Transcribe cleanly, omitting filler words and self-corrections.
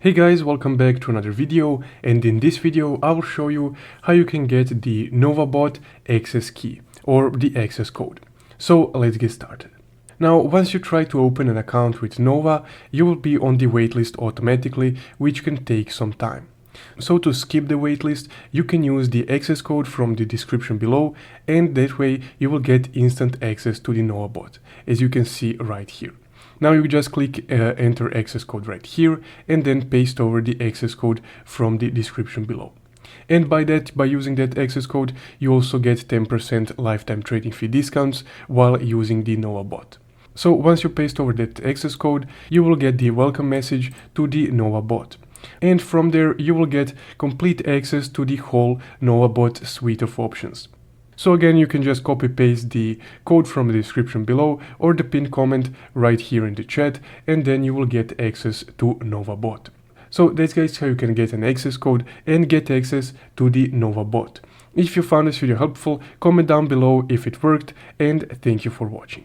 Hey guys, welcome back to another video, and in this video I will show you how you can get the NovaBot access key or the access code. So let's get started. Now once you try to open an account with Nova, you will be on the waitlist automatically, which can take some time. So to skip the waitlist, you can use the access code from the description below, and that way you will get instant access to the NovaBot, as you can see right here. Now you just click enter access code right here and then paste over the access code from the description below. And by using that access code, you also get 10% lifetime trading fee discounts while using the NovaBot. So once you paste over that access code, you will get the welcome message to the NovaBot. And from there, you will get complete access to the whole NovaBot suite of options. So again, you can just copy paste the code from the description below or the pinned comment right here in the chat, and then you will get access to NovaBot. So that's guys how you can get an access code and get access to the NovaBot. If you found this video helpful, comment down below if it worked, and thank you for watching.